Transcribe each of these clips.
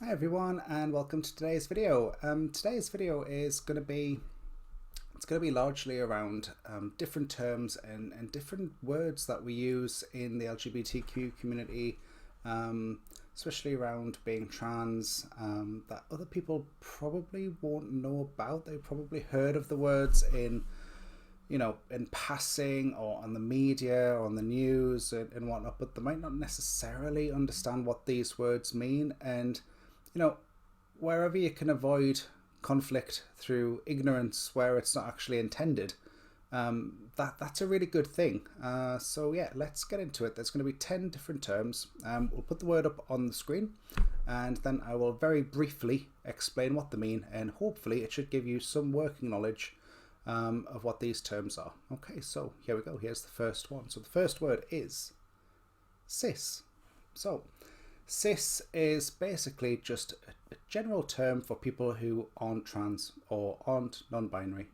Hi everyone, and welcome to today's video. Today's video is going to be largely around different terms and different words that we use in the LGBTQ community, especially around being trans, that other people probably won't know about. They probably heard of the words in passing or on the media or on the news and whatnot, but they might not necessarily understand what these words mean. And you know, wherever you can avoid conflict through ignorance where it's not actually intended, that's a really good thing. So yeah, let's get into it. There's going to be 10 different terms. We'll put the word up on the screen, and then I will very briefly explain what they mean, and hopefully it should give you some working knowledge of what these terms are. Okay, so here we go. Here's the first one. So the first word is cis. So cis is basically just a general term for people who aren't trans or aren't non-binary.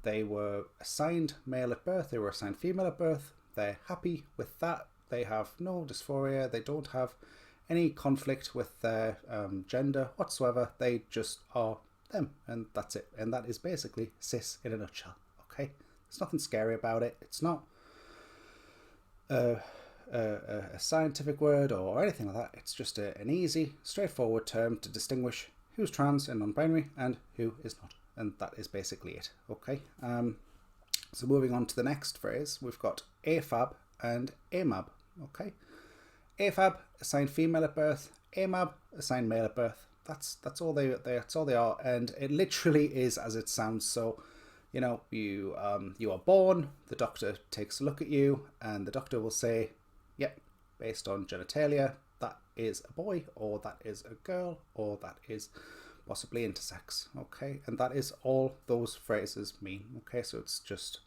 They were assigned male at birth, they were assigned female at birth. They're happy with that. They have no dysphoria. They don't have any conflict with their gender whatsoever. They just are them, and that's it. And that is basically cis in a nutshell. Okay, there's nothing scary about it. It's not a scientific word or anything like that. It's just an easy, straightforward term to distinguish who's trans and non-binary and who is not, and that is basically it. Okay. So moving on to the next phrase, we've got afab and amab. Okay. Afab, assigned female at birth. Amab, assigned male at birth. That's all that's all they are, and it literally is as it sounds. So you are born, the doctor takes a look at you, and the doctor will say, yep, based on genitalia, that is a boy, or that is a girl, or that is possibly intersex. Okay, and that is all those phrases mean. Okay, so it's just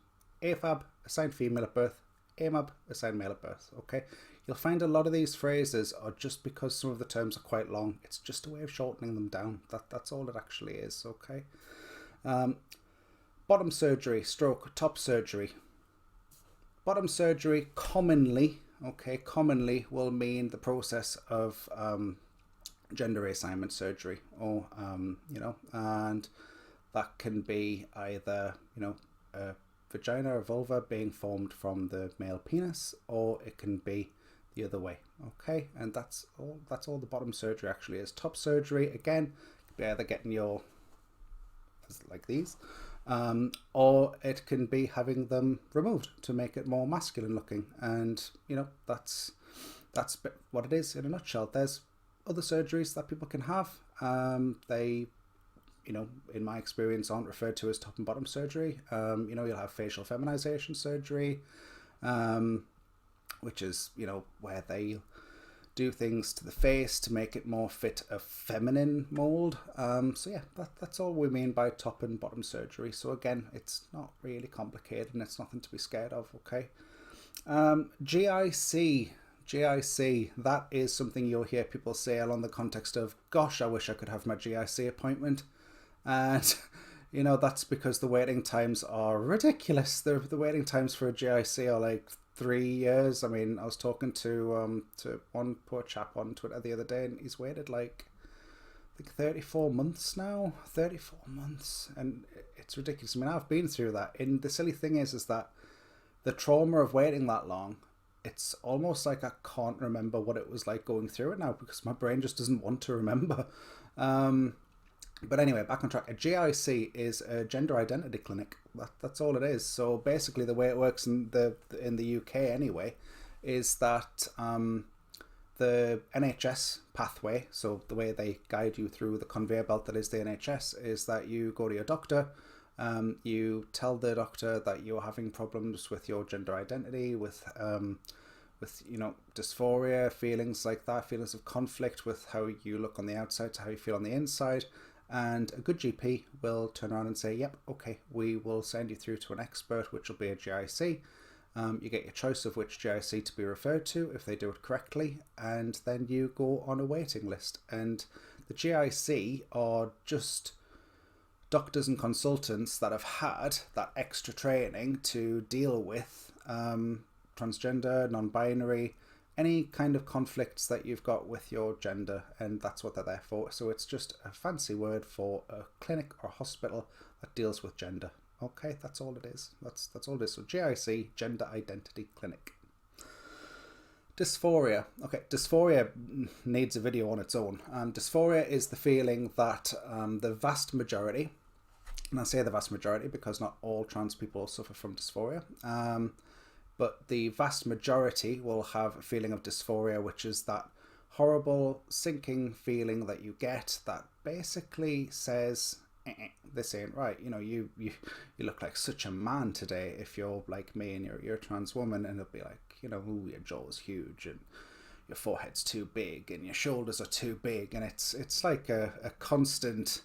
afab, assigned female at birth, amab, assigned male at birth. Okay, you'll find a lot of these phrases are just because some of the terms are quite long. It's just a way of shortening them down. That's all it actually is. Okay. Bottom surgery, stroke, top surgery. Bottom surgery commonly will mean the process of gender reassignment surgery, or and that can be either a vagina or vulva being formed from the male penis, or it can be the other way. Okay, and that's all the bottom surgery actually is. Top surgery, again, could be either getting your, like these, or it can be having them removed to make it more masculine looking, and that's what it is in a nutshell. There's other surgeries that people can have. They, in my experience, aren't referred to as top and bottom surgery. You'll have facial feminization surgery, which is where they do things to the face to make it more fit a feminine mold. So yeah, that's all we mean by top and bottom surgery. So again, it's not really complicated and it's nothing to be scared of. Okay. GIC, that is something you'll hear people say along the context of, gosh, I wish I could have my GIC appointment. And that's because the waiting times are ridiculous. The waiting times for a GIC are like 3 years. I mean, I was talking to one poor chap on Twitter the other day, and he's waited like, I think 34 months now. 34 months, and it's ridiculous. I mean, I've been through that. And the silly thing is that the trauma of waiting that long, it's almost like I can't remember what it was like going through it now, because my brain just doesn't want to remember. But anyway, back on track. A GIC is a gender identity clinic. That's all it is. So basically, the way it works in the UK anyway, is that the NHS pathway. So the way they guide you through the conveyor belt that is the NHS is that you go to your doctor. You tell the doctor that you're having problems with your gender identity, with dysphoria, feelings like that, feelings of conflict with how you look on the outside to how you feel on the inside. And a good GP will turn around and say, yep, okay, we will send you through to an expert, which will be a GIC. You get your choice of which GIC to be referred to if they do it correctly, and then you go on a waiting list. And the GIC are just doctors and consultants that have had that extra training to deal with transgender, non-binary, any kind of conflicts that you've got with your gender, and that's what they're there for. So it's just a fancy word for a clinic or hospital that deals with gender. Okay, that's all it is. That's all it is. So GIC, Gender Identity Clinic. Dysphoria. Okay, dysphoria needs a video on its own. Dysphoria is the feeling that the vast majority, and I say the vast majority because not all trans people suffer from dysphoria, but the vast majority will have a feeling of dysphoria, which is that horrible sinking feeling that you get that basically says, this ain't right. You know, you look like such a man today if you're like me and you're a trans woman, and it'll be like, you know, ooh, your jaw's huge and your forehead's too big and your shoulders are too big, and it's like a constant,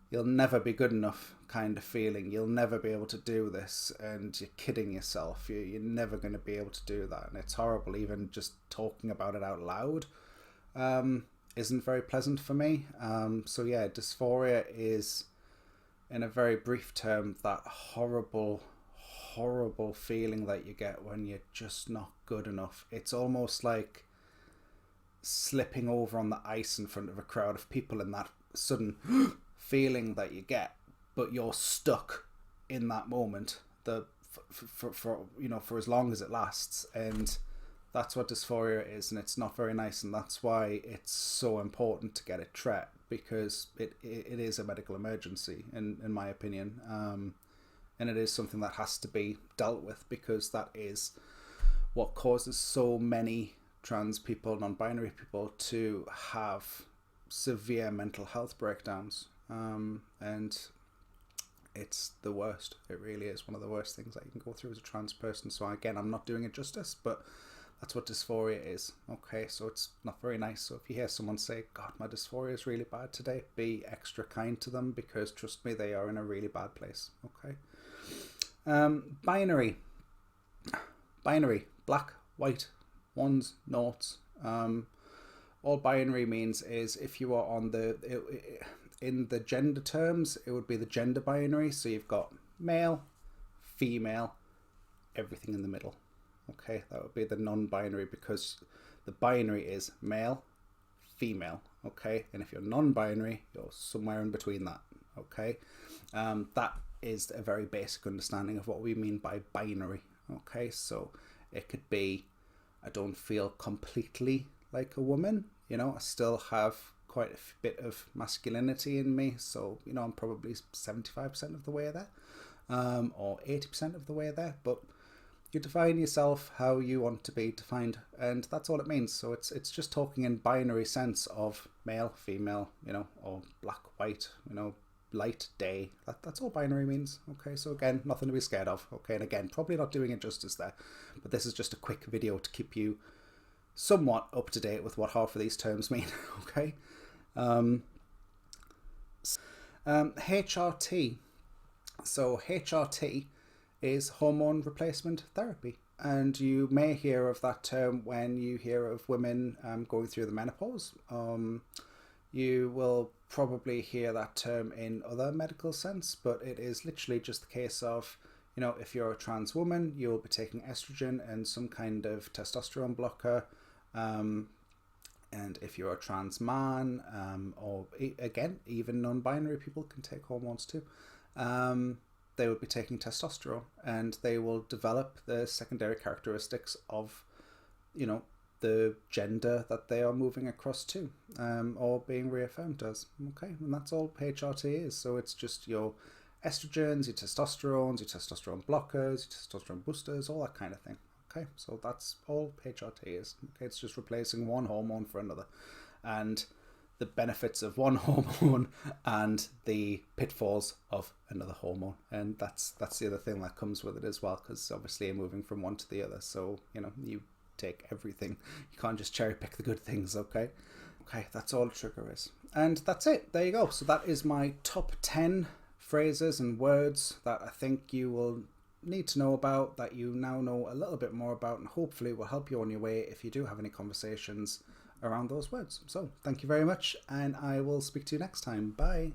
you'll never be good enough kind of feeling. You'll never be able to do this, and you're kidding yourself. You're never going to be able to do that, and it's horrible. Even just talking about it out loud isn't very pleasant for me. So yeah, dysphoria is, in a very brief term, that horrible feeling that you get when you're just not good enough. It's almost like slipping over on the ice in front of a crowd of people, and that sudden feeling that you get, but you're stuck in that moment for you know, for as long as it lasts. And that's what dysphoria is, and it's not very nice, and that's why it's so important to get it treated, because it is a medical emergency in my opinion. And it is something that has to be dealt with, because that is what causes so many trans people, non-binary people, to have severe mental health breakdowns. And it's the worst. It really is one of the worst things that you can go through as a trans person. So again, I'm not doing it justice, but that's what dysphoria is. Okay, so it's not very nice. So if you hear someone say, God, my dysphoria is really bad today, be extra kind to them, because trust me, they are in a really bad place. Okay. Binary, black, white, ones, noughts. All binary means is if you are on in the gender terms, it would be the gender binary. So you've got male, female, everything in the middle. Okay, that would be the non-binary, because the binary is male, female. Okay, and if you're non-binary, you're somewhere in between that. Okay, that is a very basic understanding of what we mean by binary. Okay, so it could be, I don't feel completely like a woman, you know, I still have quite a bit of masculinity in me, so you know, I'm probably 75% of the way there, or 80% of the way there, but you define yourself how you want to be defined, and that's all it means. So it's just talking in binary sense of male, female, you know, or black, white, you know, light, day. That's all binary means. Okay, so again, nothing to be scared of. Okay, and again, probably not doing it justice there, but this is just a quick video to keep you somewhat up to date with what half of these terms mean. Okay. HRT. So HRT is hormone replacement therapy, and you may hear of that term when you hear of women going through the menopause. You will probably hear that term in other medical sense, but it is literally just the case of, you know, if you're a trans woman, you'll be taking estrogen and some kind of testosterone blocker. And if you're a trans man, or again, even non-binary people can take hormones too, they would be taking testosterone, and they will develop the secondary characteristics of, you know, the gender that they are moving across to, or being reaffirmed as. Okay, and that's all HRT is. So it's just your estrogens, your testosterones, your testosterone blockers, your testosterone boosters, all that kind of thing. Okay, so that's all HRT is. Okay, it's just replacing one hormone for another, and the benefits of one hormone and the pitfalls of another hormone. And that's the other thing that comes with it as well, because obviously you're moving from one to the other. So, you know, you take everything. You can't just cherry pick the good things. Okay, that's all a trigger is. And that's it. There you go. So that is my top 10 phrases and words that I think you will need to know about, that you now know a little bit more about, and hopefully will help you on your way if you do have any conversations around those words. So thank you very much, and I will speak to you next time. Bye.